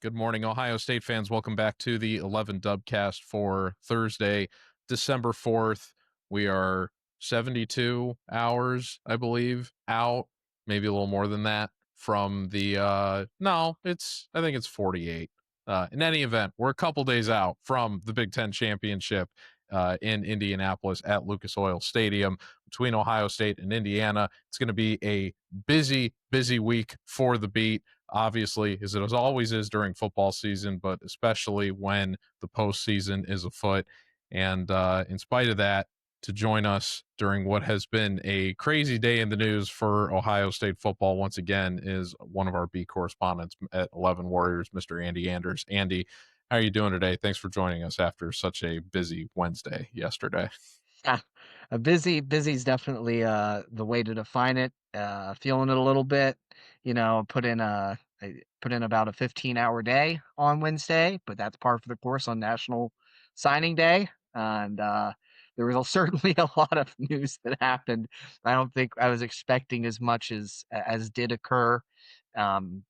Good morning, Ohio State fans. Welcome back to the 11 Dubcast for Thursday, December 4th. We are 72 hours, I believe, out, maybe a little more than that from the I think it's 48. In any event, we're a couple days out from the Big Ten championship in Indianapolis at Lucas Oil Stadium between Ohio State and Indiana. It's going to be a busy week for the beat, obviously, as it always is during football season, but especially when the postseason is afoot. And in spite of that, to join us during what has been a crazy day in the news for Ohio State football once again is one of our beat correspondents at 11 Warriors, Mr. Andy Anders. Andy, how are you doing today? Thanks for joining us after such a busy Wednesday yesterday. Yeah, a busy is definitely the way to define it. Feeling it a little bit, I put in about a 15-hour day on Wednesday, but that's par for the course on National Signing Day. And there was certainly a lot of news that happened. I don't think I was expecting as much as did occur. Um,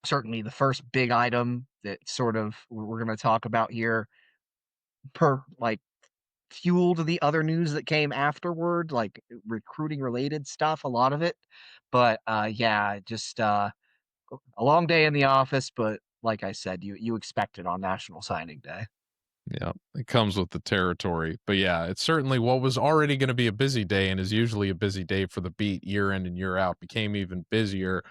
Certainly the first big item that sort of we're going to talk about here per like fueled the other news that came afterward, like recruiting related stuff, a lot of it. But yeah, just a long day in the office, but like I said, you expect it on National Signing Day. Yeah, it comes with the territory. But yeah, it's certainly what was already going to be a busy day and is usually a busy day for the beat year in and year out became even busier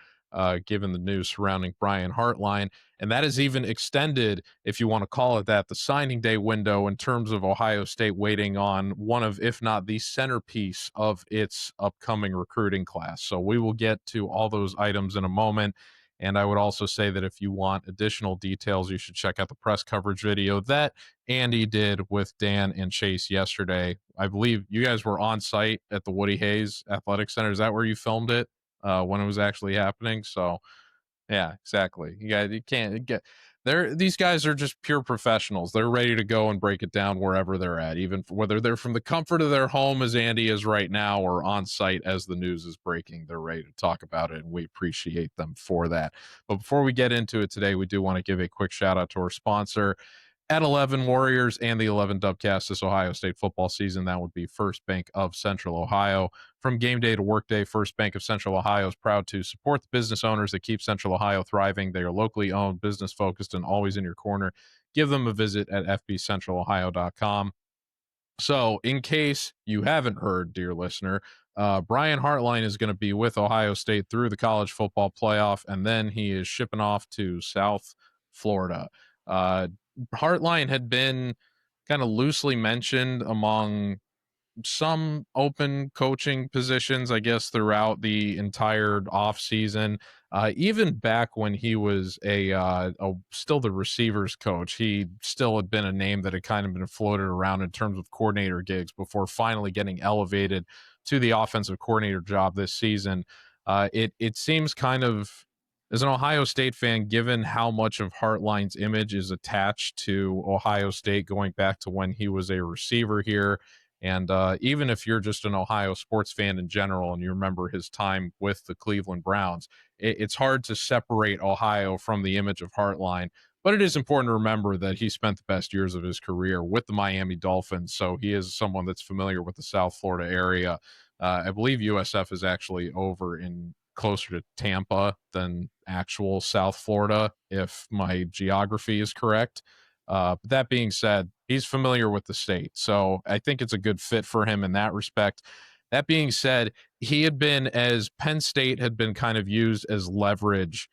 given the news surrounding Brian Hartline. And that is even extended, if you want to call it that, the signing day window in terms of Ohio State waiting on one of, if not the centerpiece of its upcoming recruiting class. So we will get to all those items in a moment. And I would also say that if you want additional details, you should check out the press coverage video that Andy did with Dan and Chase yesterday. I believe you guys were on site at the Woody Hayes Athletic Center. Is that where you filmed it when it was actually happening? So yeah, exactly. You can't get there. These guys are just pure professionals. They're ready to go and break it down wherever they're at, even whether they're from the comfort of their home as Andy is right now or on site as the news is breaking. They're ready to talk about it, and we appreciate them for that. But before we get into it today, we do want to give a quick shout out to our sponsor at 11 Warriors and the 11 Dubcast this Ohio State football season. That would be First Bank of Central Ohio. From game day to work day, First Bank of Central Ohio is proud to support the business owners that keep Central Ohio thriving. They are locally owned, business focused, and always in your corner. Give them a visit at fbcentralohio.com. So, in case you haven't heard, dear listener, Brian Hartline is going to be with Ohio State through the college football playoff, and then he is shipping off to South Florida. Hartline had been kind of loosely mentioned among some open coaching positions, I guess, throughout the entire offseason. Even back when he was still the receivers coach, he still had been a name that had kind of been floated around in terms of coordinator gigs before finally getting elevated to the offensive coordinator job this season. It seems kind of, as an Ohio State fan, given how much of Hartline's image is attached to Ohio State going back to when he was a receiver here, and even if you're just an Ohio sports fan in general and you remember his time with the Cleveland Browns, it's hard to separate Ohio from the image of Hartline. But it is important to remember that he spent the best years of his career with the Miami Dolphins. So he is someone that's familiar with the South Florida area. I believe USF is actually over in closer to Tampa than actual South Florida, if my geography is correct. But that being said, he's familiar with the state. So I think it's a good fit for him in that respect. That being said, he had been, as Penn State had been kind of used as leverage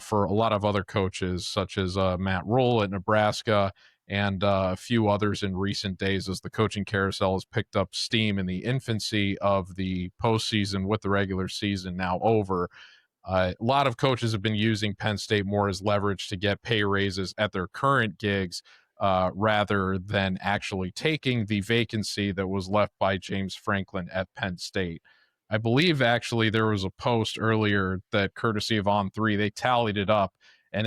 for a lot of other coaches, such as Matt Rule at Nebraska and a few others in recent days, as the coaching carousel has picked up steam in the infancy of the postseason with the regular season now over. A lot of coaches have been using Penn State more as leverage to get pay raises at their current gigs rather than actually taking the vacancy that was left by James Franklin at Penn State. I believe actually there was a post earlier that, courtesy of On3, they tallied it up, and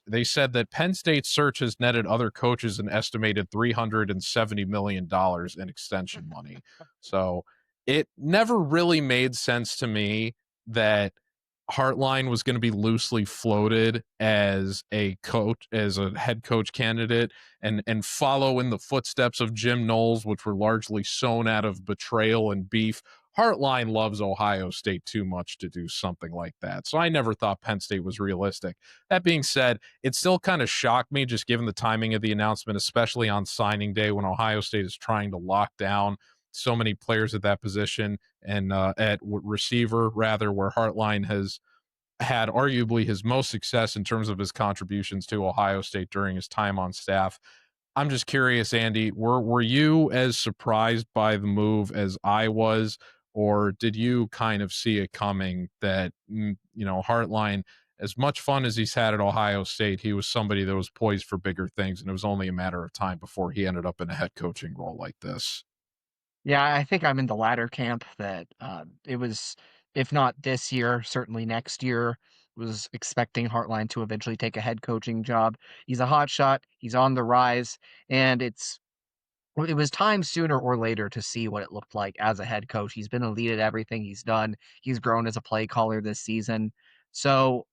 they said that Penn State's search has netted other coaches an estimated $370 million in extension money. So it never really made sense to me that Hartline was going to be loosely floated as a coach, as a head coach candidate, and follow in the footsteps of Jim Knowles, which were largely sown out of betrayal and beef. Hartline loves Ohio State too much to do something like that. So I never thought Penn State was realistic. That being said, it still kind of shocked me just given the timing of the announcement, especially on signing day when Ohio State is trying to lock down so many players at that position and receiver, rather, where Hartline has had arguably his most success in terms of his contributions to Ohio State during his time on staff. I'm just curious, Andy, were you as surprised by the move as I was, or did you kind of see it coming that Hartline, as much fun as he's had at Ohio State, he was somebody that was poised for bigger things, and it was only a matter of time before he ended up in a head coaching role like this? Yeah, I think I'm in the latter camp that it was, if not this year, certainly next year. Was expecting Hartline to eventually take a head coaching job. He's a hot shot. He's on the rise, and it was time sooner or later to see what it looked like as a head coach. He's been elite at everything he's done. He's grown as a play caller this season. So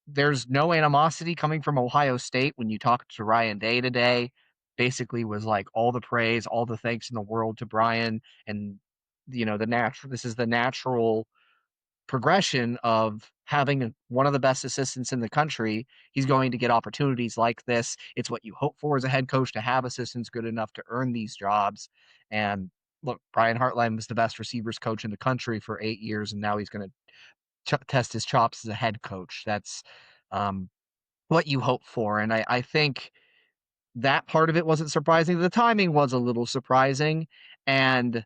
there's no animosity coming from Ohio State. When you talk to Ryan Day today, basically was like all the praise, all the thanks in the world to Brian. And, this is the natural progression of having one of the best assistants in the country. He's going to get opportunities like this. It's what you hope for as a head coach, to have assistants good enough to earn these jobs. And look, Brian Hartline was the best receivers coach in the country for 8 years, and now he's going to test his chops as a head coach. That's um, what you hope for. And I think that part of it wasn't surprising. The timing was a little surprising. And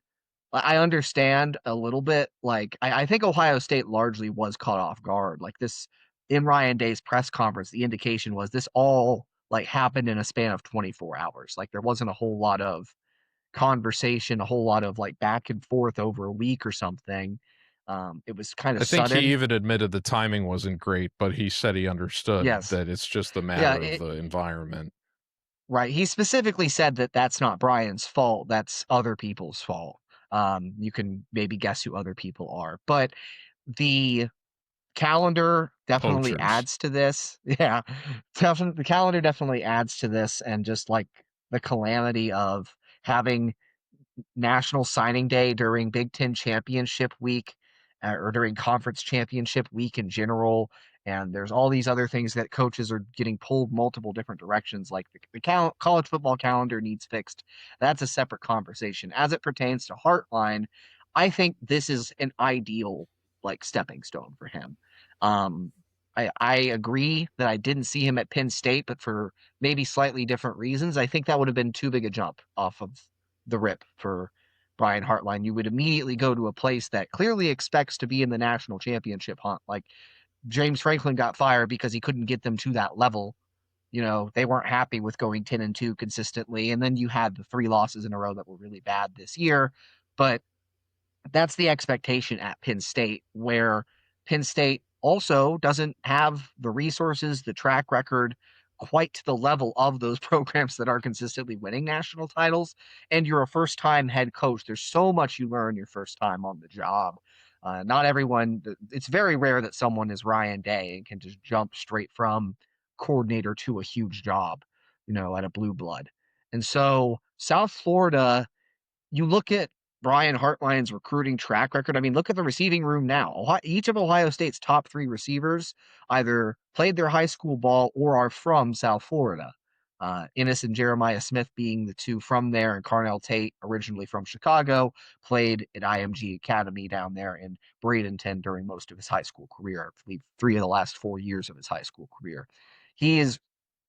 I understand a little bit. Like, I think Ohio State largely was caught off guard. Like this, in Ryan Day's press conference, the indication was this all like happened in a span of 24 hours. Like there wasn't a whole lot of conversation, a whole lot of like back and forth over a week or something. It was kind of I think he sudden. even admitted the timing wasn't great, but he said he understood Yes. that it's just a Yeah. matter of the environment. Right. He specifically said that that's not Brian's fault. That's other people's fault. You can maybe guess who other people are, but the calendar definitely Poachers. adds to this. Yeah, definitely. The calendar definitely adds to this, and just like the calamity of having National Signing Day during Big Ten Championship Week, or during Conference Championship Week in general. And there's all these other things that coaches are getting pulled multiple different directions. Like the college football calendar needs fixed. That's a separate conversation. As it pertains to Hartline, I think this is an ideal like stepping stone for him. Um, I agree that I didn't see him at Penn State, but for maybe slightly different reasons. I think that would have been too big a jump off of the rip for Brian Hartline. You would immediately go to a place that clearly expects to be in the national championship hunt. Like James Franklin got fired because he couldn't get them to that level. They weren't happy with going 10-2 consistently. And then you had the 3 losses in a row that were really bad this year. But that's the expectation at Penn State, where Penn State also doesn't have the resources, the track record quite to the level of those programs that are consistently winning national titles. And you're a first time head coach. There's so much you learn your first time on the job. Not everyone, it's very rare that someone is Ryan Day and can just jump straight from coordinator to a huge job, at a blue blood. And so South Florida, you look at Brian Hartline's recruiting track record. I mean, look at the receiving room now. Each of Ohio State's top 3 receivers either played their high school ball or are from South Florida. Ennis and Jeremiah Smith being the two from there, and Carnell Tate, originally from Chicago, played at IMG Academy down there in Bradenton during most of his high school career. I believe 3 of the last 4 years of his high school career. He has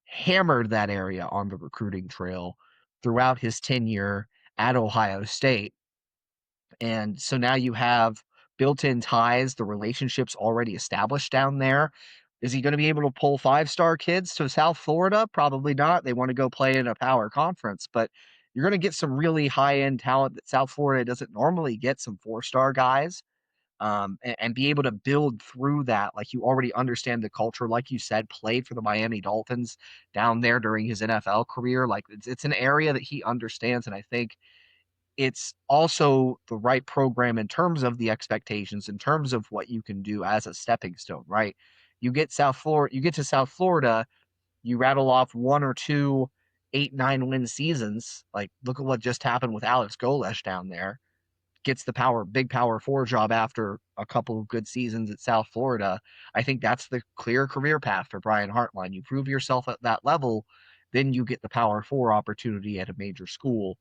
hammered that area on the recruiting trail throughout his tenure at Ohio State. And so now you have built-in ties, the relationships already established down there. Is he going to be able to pull 5-star kids to South Florida? Probably not. They want to go play in a power conference, but you're going to get some really high-end talent that South Florida doesn't normally get, some 4-star guys, and be able to build through that. Like, you already understand the culture. Like you said, played for the Miami Dolphins down there during his NFL career. Like, it's an area that he understands, and I think it's also the right program in terms of the expectations, in terms of what you can do as a stepping stone, right? You get to South Florida, you rattle off one or two 8, 9 win seasons. Like, look at what just happened with Alex Golesh down there. Gets the big power four job after a couple of good seasons at South Florida. I think that's the clear career path for Brian Hartline. You prove yourself at that level, then you get the power four opportunity at a major school,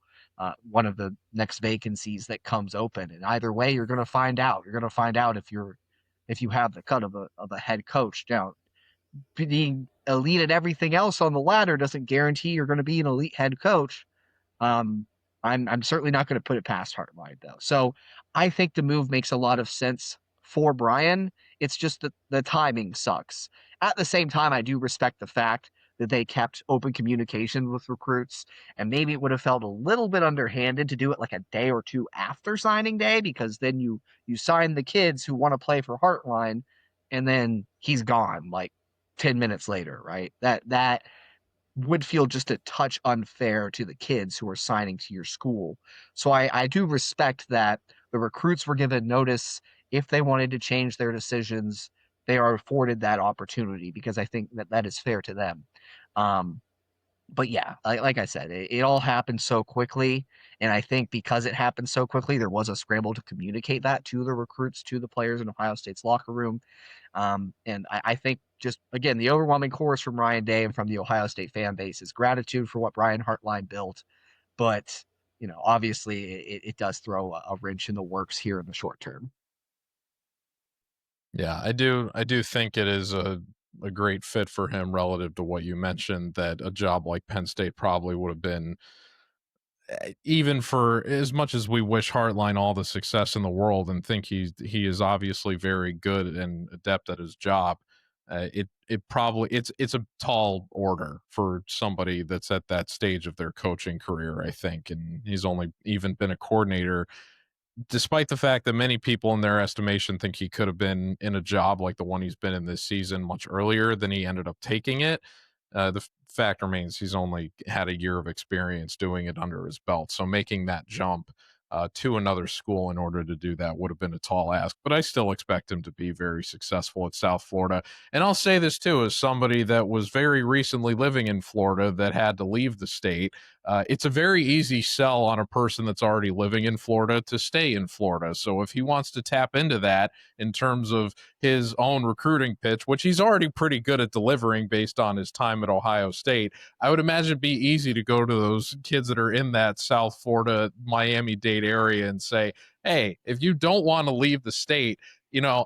one of the next vacancies that comes open. And either way, you're going to find out. You're going to find out if you have the cut of a head coach. Now, being elite at everything else on the ladder doesn't guarantee you're going to be an elite head coach. Um, I'm certainly not going to put it past Hartline though. So I think the move makes a lot of sense for Brian. It's just that the timing sucks. At the same time, I do respect the fact that they kept open communication with recruits, and maybe it would have felt a little bit underhanded to do it like a day or two after signing day, because then you sign the kids who want to play for Hartline, and then he's gone like 10 minutes later, right? That would feel just a touch unfair to the kids who are signing to your school. So I do respect that the recruits were given notice. If they wanted to change their decisions, they are afforded that opportunity, because I think that that is fair to them. Um, but yeah, like I said, it all happened so quickly. And I think because it happened so quickly, there was a scramble to communicate that to the recruits, to the players in Ohio State's locker room. And I think just, again, the overwhelming chorus from Ryan Day and from the Ohio State fan base is gratitude for what Brian Hartline built. But, obviously it does throw a wrench in the works here in the short term. Yeah, I do think it is a great fit for him relative to what you mentioned, that a job like Penn State probably would have been, even for as much as we wish Hartline all the success in the world and think he is obviously very good and adept at his job. It probably it's a tall order for somebody that's at that stage of their coaching career, I think, and he's only even been a coordinator, despite the fact that many people in their estimation think he could have been in a job like the one he's been in this season much earlier than he ended up taking it. The fact remains he's only had a year of experience doing it under his belt. So making that jump to another school in order to do that would have been a tall ask. But I still expect him to be very successful at South Florida. And I'll say this too, as somebody that was very recently living in Florida that had to leave the state. It's a very easy sell on a person that's already living in Florida to stay in Florida. So if he wants to tap into that in terms of his own recruiting pitch, which he's already pretty good at delivering based on his time at Ohio State, I would imagine it'd be easy to go to those kids that are in that South Florida, Miami-Dade area and say, hey, if you don't want to leave the state,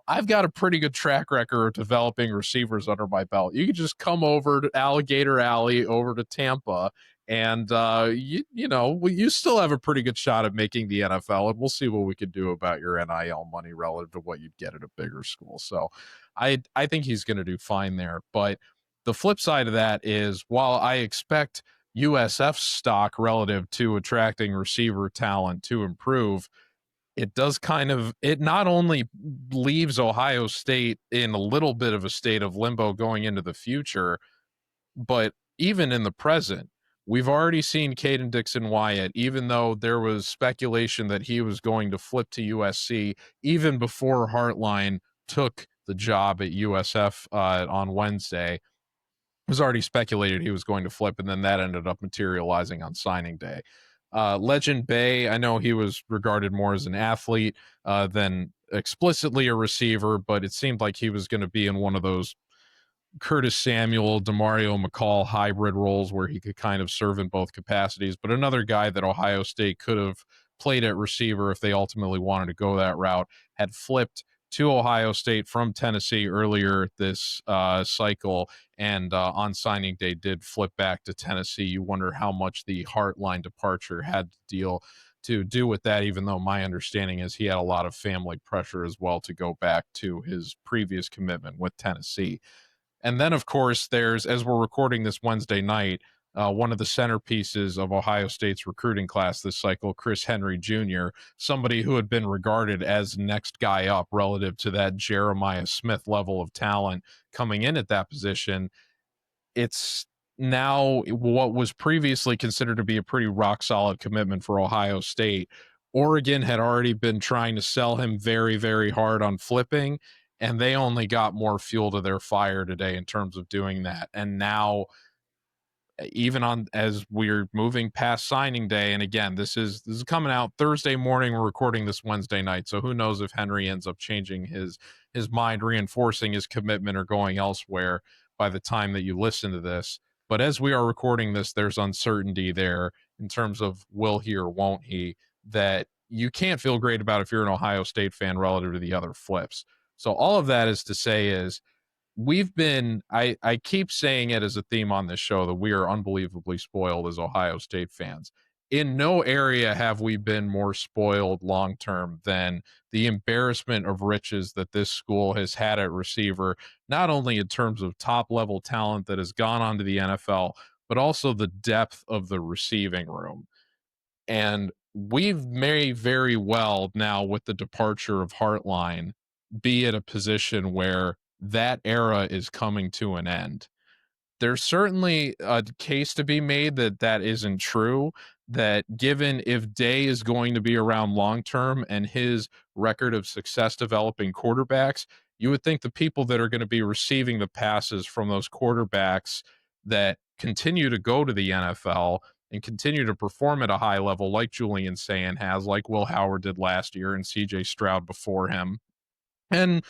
I've got a pretty good track record of developing receivers under my belt. You could just come over to Alligator Alley over to Tampa, and you still have a pretty good shot at making the NFL, and we'll see what we can do about your NIL money relative to what you'd get at a bigger school. So I think he's going to do fine there. But the flip side of that is, while I expect USF stock relative to attracting receiver talent to improve, it not only leaves Ohio State in a little bit of a state of limbo going into the future, but even in the present, we've already seen Caden Dixon Wyatt, even though there was speculation that he was going to flip to USC even before Hartline took the job at USF on Wednesday. It was already speculated he was going to flip, and then that ended up materializing on signing day. Legend Bay, I know he was regarded more as an athlete than explicitly a receiver, but it seemed like he was going to be in one of those Curtis Samuel, Demario McCall hybrid roles where he could kind of serve in both capacities. But another guy that Ohio State could have played at receiver if they ultimately wanted to go that route had flipped to Ohio State from Tennessee earlier this cycle, and on signing day did flip back to Tennessee. You wonder how much the Hartline departure had to do with that, even though my understanding is he had a lot of family pressure as well to go back to his previous commitment with Tennessee. And then, of course, there's, as we're recording this Wednesday night, one of the centerpieces of Ohio State's recruiting class this cycle, Chris Henry Jr., somebody who had been regarded as next guy up relative to that Jeremiah Smith level of talent coming in at that position. It's now what was previously considered to be a pretty rock solid commitment for Ohio State, Oregon had already been trying to sell him very, very hard on flipping, and they only got more fuel to their fire today in terms of doing that. And now, even on as we're moving past signing day, and again, this is coming out Thursday morning, we're recording this Wednesday night, so who knows if Henry ends up changing his mind, reinforcing his commitment, or going elsewhere by the time that you listen to this. But as we are recording this, there's uncertainty there in terms of will he or won't he, that you can't feel great about if you're an Ohio State fan relative to the other flips. So all of that is to say is, we've been I keep saying it as a theme on this show that we are unbelievably spoiled as Ohio State fans. In no area have we been more spoiled long term than the embarrassment of riches that this school has had at receiver, not only in terms of top level talent that has gone on to the NFL, but also the depth of the receiving room. And we've may very well now, with the departure of Hartline, be at a position where that era is coming to an end. There's certainly a case to be made that that isn't true. That given if Day is going to be around long term and his record of success developing quarterbacks, you would think the people that are going to be receiving the passes from those quarterbacks that continue to go to the NFL and continue to perform at a high level, like Julian Sayin has, like Will Howard did last year, and CJ Stroud before him. And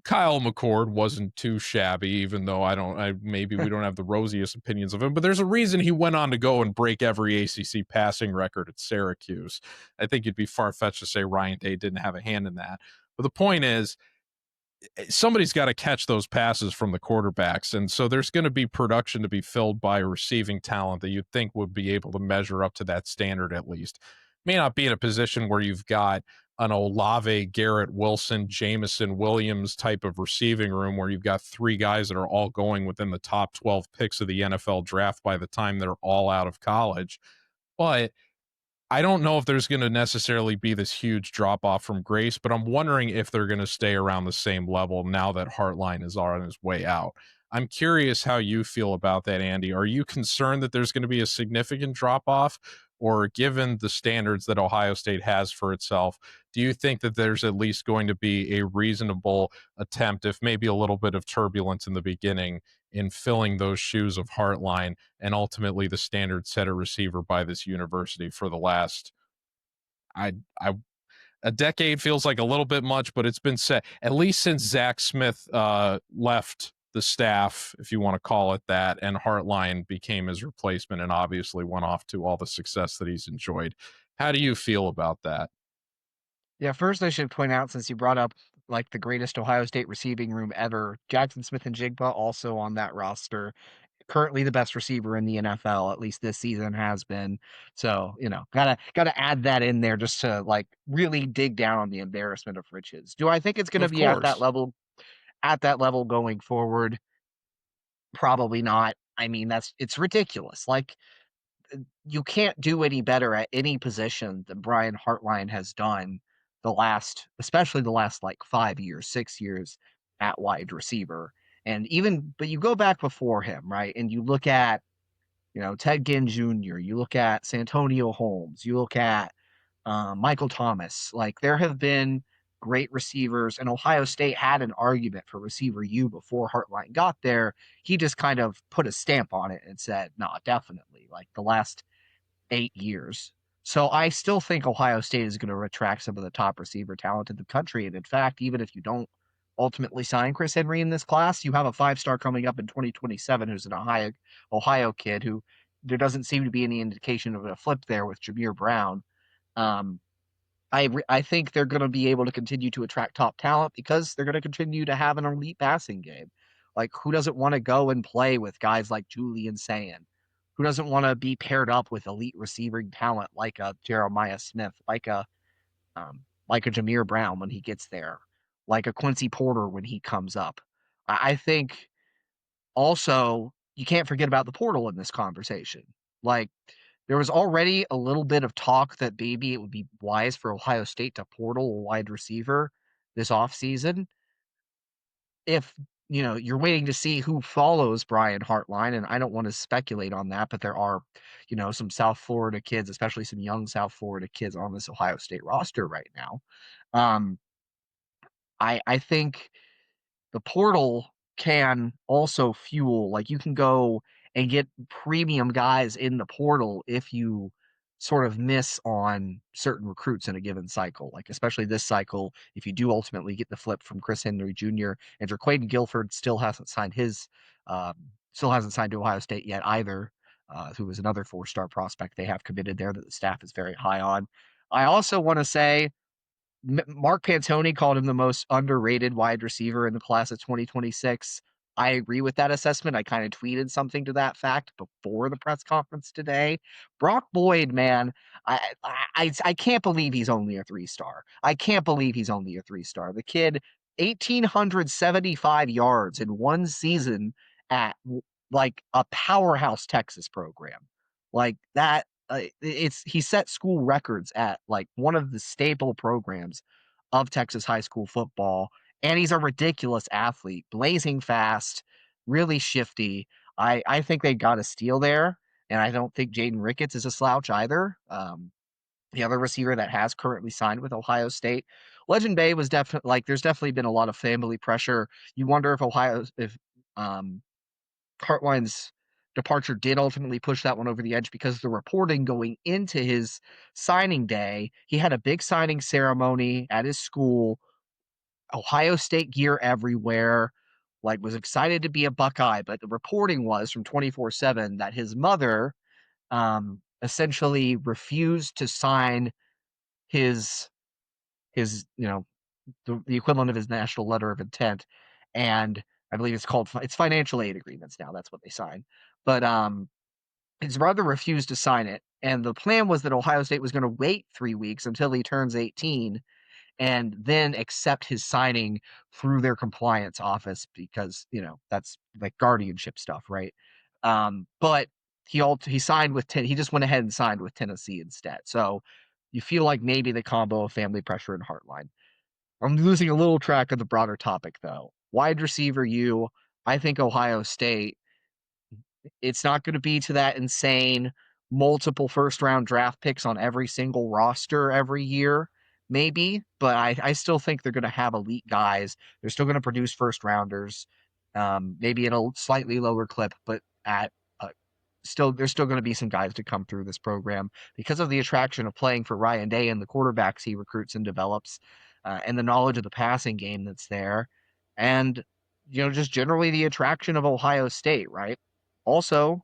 Kyle McCord wasn't too shabby, even though maybe we don't have the rosiest opinions of him, but there's a reason he went on to go and break every ACC passing record at Syracuse. I think it'd be far fetched to say Ryan Day didn't have a hand in that. But the point is, somebody's got to catch those passes from the quarterbacks. And so there's going to be production to be filled by receiving talent that you'd think would be able to measure up to that standard at least. May not be in a position where you've got an Olave, Garrett Wilson, Jameson Williams type of receiving room where you've got three guys that are all going within the top 12 picks of the NFL draft by the time they're all out of college. But I don't know if there's going to necessarily be this huge drop off from grace, but I'm wondering if they're going to stay around the same level now that Hartline is on his way out. I'm curious how you feel about that, Andy. Are you concerned that there's going to be a significant drop off? Or given the standards that Ohio State has for itself, do you think that there's at least going to be a reasonable attempt, if maybe a little bit of turbulence in the beginning, in filling those shoes of Hartline and ultimately the standard set of receiver by this university for the last I a decade feels like a little bit much, but it's been set at least since Zach Smith left the staff, if you want to call it that, and Hartline became his replacement and obviously went off to all the success that he's enjoyed. How do you feel about that? Yeah, first I should point out, since you brought up like the greatest Ohio State receiving room ever, Jackson Smith and Jigba also on that roster. Currently the best receiver in the NFL, at least this season has been. So, gotta add that in there just to like really dig down on the embarrassment of riches. Do I think it's gonna Of be course. at that level going forward? Probably not. I mean, it's ridiculous. Like, you can't do any better at any position than Brian Hartline has done especially the last like 5 years, 6 years at wide receiver. But you go back before him, right? And you look at, Ted Ginn Jr., you look at Santonio Holmes, you look at Michael Thomas. Like, there have been great receivers, and Ohio State had an argument for receiver U before Hartline got there. He just kind of put a stamp on it and said, "No, definitely." Like the last 8 years. So I still think Ohio State is going to attract some of the top receiver talent in the country. And in fact, even if you don't ultimately sign Chris Henry in this class, you have a 5-star coming up in 2027 who's an Ohio kid who there doesn't seem to be any indication of a flip there with Jameer Brown. Um, I think they're going to be able to continue to attract top talent because they're going to continue to have an elite passing game. Like, who doesn't want to go and play with guys like Julian Sayin? Who doesn't want to be paired up with elite receiving talent like a Jeremiah Smith, like a Jameer Brown when he gets there, like a Quincy Porter when he comes up? I think also you can't forget about the portal in this conversation. Like, there was already a little bit of talk that maybe it would be wise for Ohio State to portal a wide receiver this offseason. If you're waiting to see who follows Brian Hartline, and I don't want to speculate on that, but there are, some South Florida kids, especially some young South Florida kids on this Ohio State roster right now. Um, I think the portal can also fuel, like, you can go and get premium guys in the portal if you sort of miss on certain recruits in a given cycle, like especially this cycle, if you do ultimately get the flip from Chris Henry Jr. and Jaquaden Guilford still hasn't signed to Ohio State yet either, who is another four-star prospect they have committed there that the staff is very high on. I also want to say Mark Pantoni called him the most underrated wide receiver in the class of 2026. I agree with that assessment. I kind of tweeted something to that fact before the press conference today. Brock Boyd, man, I can't believe he's only a 3-star. I can't believe he's only a 3-star. The kid, 1,875 yards in one season at like a powerhouse Texas program. Like that, he set school records at like one of the staple programs of Texas high school football, and he's a ridiculous athlete, blazing fast, really shifty. I think they got a steal there, and I don't think Jaden Ricketts is a slouch either. The other receiver that has currently signed with Ohio State, Legend Bay was definitely like. There's definitely been a lot of family pressure. You wonder if um, Hartline's departure did ultimately push that one over the edge because the reporting going into his signing day, he had a big signing ceremony at his school, Ohio State gear everywhere, like was excited to be a Buckeye, but the reporting was from 24/7 that his mother essentially refused to sign his his the equivalent of his national letter of intent, and I believe it's financial aid agreements now. That's what they sign. But his brother refused to sign it, and the plan was that Ohio State was going to wait 3 weeks until he turns 18 and then accept his signing through their compliance office because that's like guardianship stuff, right? But he signed with he just went ahead and signed with Tennessee instead. So you feel like maybe the combo of family pressure and Heartline. I'm losing a little track of the broader topic, though. Wide receiver, I think Ohio State, it's not going to be to that insane multiple first round draft picks on every single roster every year, maybe, but I still think they're going to have elite guys. They're still going to produce first rounders, maybe at a slightly lower clip, but at there's still going to be some guys to come through this program because of the attraction of playing for Ryan Day and the quarterbacks he recruits and develops, and the knowledge of the passing game that's there, and just generally the attraction of Ohio State, right? Also,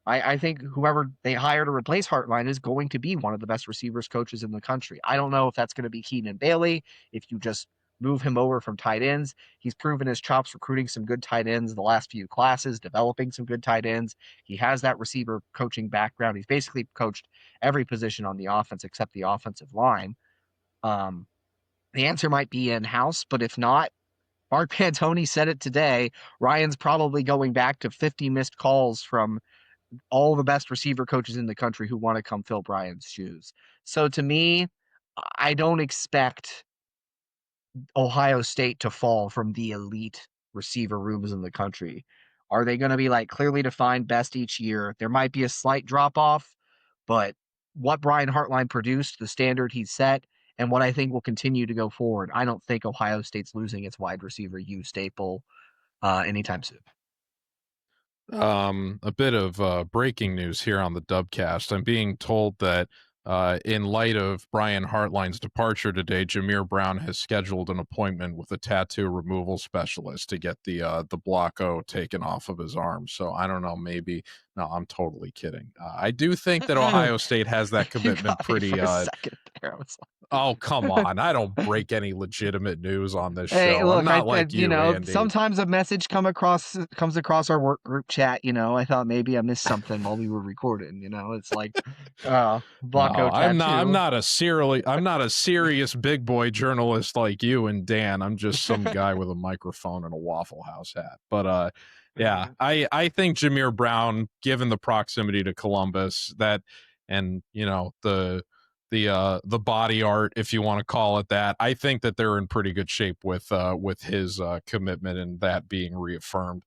I think whoever they hire to replace Hartline is going to be one of the best receivers coaches in the country. I don't know if that's going to be Keenan Bailey, if you just move him over from tight ends. He's proven his chops recruiting some good tight ends the last few classes, developing some good tight ends. He has that receiver coaching background. He's basically coached every position on the offense except the offensive line. Um, the answer might be in-house, but if not, Mark Pantoni said it today. Ryan's probably going back to 50 missed calls from all the best receiver coaches in the country who want to come fill Brian's shoes. So to me, I don't expect Ohio State to fall from the elite receiver rooms in the country. Are they going to be like clearly defined best each year? There might be a slight drop off, but what Brian Hartline produced, the standard he set, and what I think will continue to go forward, I don't think Ohio State's losing its wide receiver U staple anytime soon. A bit of breaking news here on the Dubcast. I'm being told that in light of Brian Hartline's departure today, Jameer Brown has scheduled an appointment with a tattoo removal specialist to get the block O taken off of his arm. So I don't know, maybe. No, I'm totally kidding. I do think that Ohio State has that You commitment got me for pretty. a second there. I was Oh, come on! I don't break any legitimate news on this Hey, show. I'm look, not like you, Andy. sometimes a message comes across our work group chat. I thought maybe I missed something while we were recording. It's like, No, Bucko tattoo. I'm not a serious big boy journalist like you and Dan. I'm just some guy with a microphone and a Waffle House hat. But yeah, I think Jameer Brown, given the proximity to Columbus, that and the the body art, if you want to call it that. I think that they're in pretty good shape with his commitment and that being reaffirmed.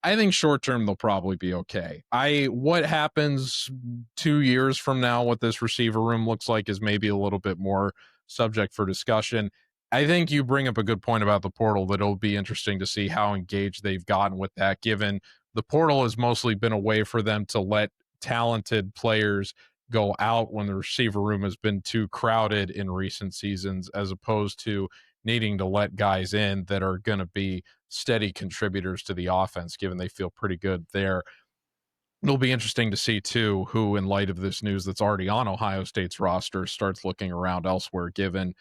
I think short term they'll probably be okay. I What happens 2 years from now, what this receiver room looks like is maybe a little bit more subject for discussion. I think you bring up a good point about the portal that it'll be interesting to see how engaged they've gotten with that, given the portal has mostly been a way for them to let talented players go out when the receiver room has been too crowded in recent seasons, as opposed to needing to let guys in that are going to be steady contributors to the offense, given they feel pretty good there. It'll be interesting to see, too, who, in light of this news that's already on Ohio State's roster, starts looking around elsewhere, given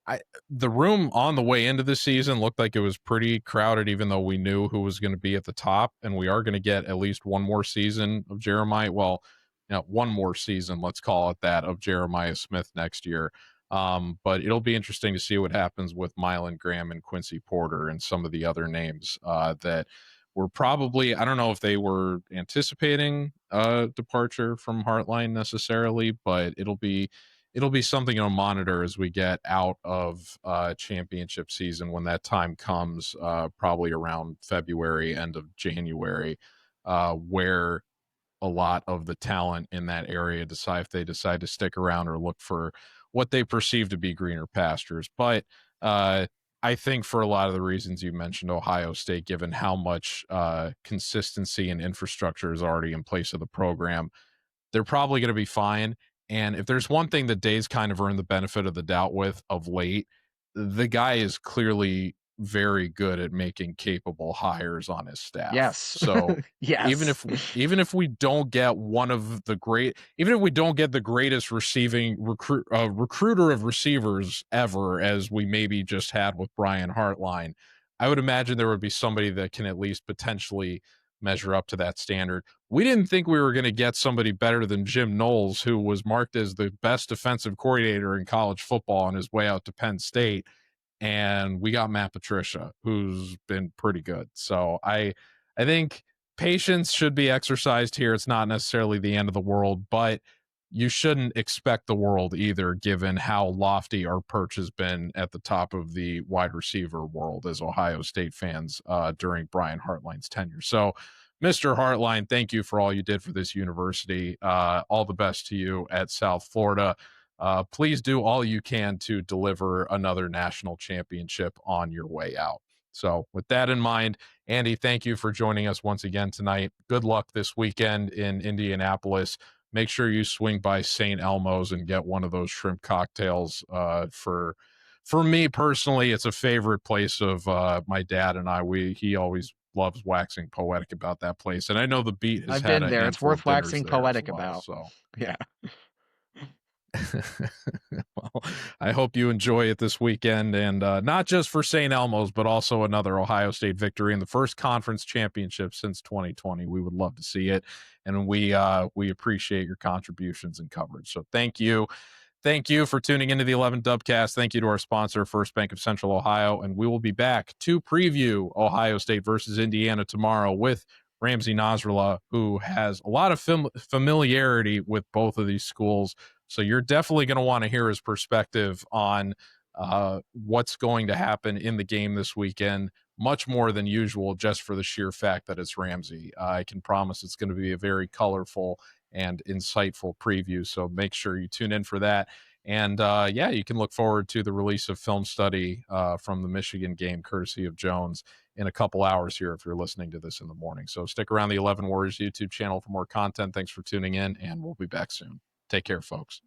I the room on the way into the season looked like it was pretty crowded, even though we knew who was going to be at the top, and we are going to get at least one more season of Jeremiah. Well, one more season, let's call it that, of Jeremiah Smith next year. But it'll be interesting to see what happens with Mylan Graham and Quincy Porter and some of the other names that were probably, I don't know if they were anticipating a departure from Hartline necessarily, but it'll be something to monitor as we get out of championship season when that time comes, probably around February, end of January, where a lot of the talent in that area decide if they decide to stick around or look for what they perceive to be greener pastures. But I think for a lot of the reasons you mentioned, Ohio State, given how much consistency and infrastructure is already in place of the program, they're probably going to be fine. And if there's one thing that Day's kind of earned the benefit of the doubt with of late, the guy is clearly very good at making capable hires on his staff. Yes. So Yes. even if we don't get one of the great, even if we don't get the greatest receiving recruiter of receivers ever, as we maybe just had with Brian Hartline, I would imagine there would be somebody that can at least potentially measure up to that standard. We didn't think we were going to get somebody better than Jim Knowles, who was marked as the best defensive coordinator in college football on his way out to Penn State. And we got Matt Patricia, who's been pretty good. So I think patience should be exercised here. It's not necessarily the end of the world, but you shouldn't expect the world either, given how lofty our perch has been at the top of the wide receiver world as Ohio State fans during Brian Hartline's tenure. So, Mr. Hartline, thank you for all you did for this university. All the best to you at South Florida. Please do all you can to deliver another national championship on your way out. So, with that in mind, Andy, thank you for joining us once again tonight. Good luck this weekend in Indianapolis. Make sure you swing by St. Elmo's and get one of those shrimp cocktails. For me personally, it's a favorite place of my dad and I. He always loves waxing poetic about that place, and I know the beat has I've had been a there. It's handful of worth dinners waxing there as poetic well. about. So Yeah. well, I hope you enjoy it this weekend, and not just for St. Elmo's, but also another Ohio State victory in the first conference championship since 2020. We would love to see it, and we appreciate your contributions and coverage. So thank you. Thank you for tuning into the 11 Dubcast. Thank you to our sponsor, First Bank of Central Ohio. And we will be back to preview Ohio State versus Indiana tomorrow with Ramsey Nasrallah, who has a lot of familiarity with both of these schools. So you're definitely going to want to hear his perspective on what's going to happen in the game this weekend, much more than usual, just for the sheer fact that it's Ramsey. I can promise it's going to be a very colorful and insightful preview. So make sure you tune in for that. And yeah, you can look forward to the release of film study from the Michigan game, courtesy of Jones, in a couple hours here if you're listening to this in the morning. So stick around the 11 Warriors YouTube channel for more content. Thanks for tuning in, and we'll be back soon. Take care, folks.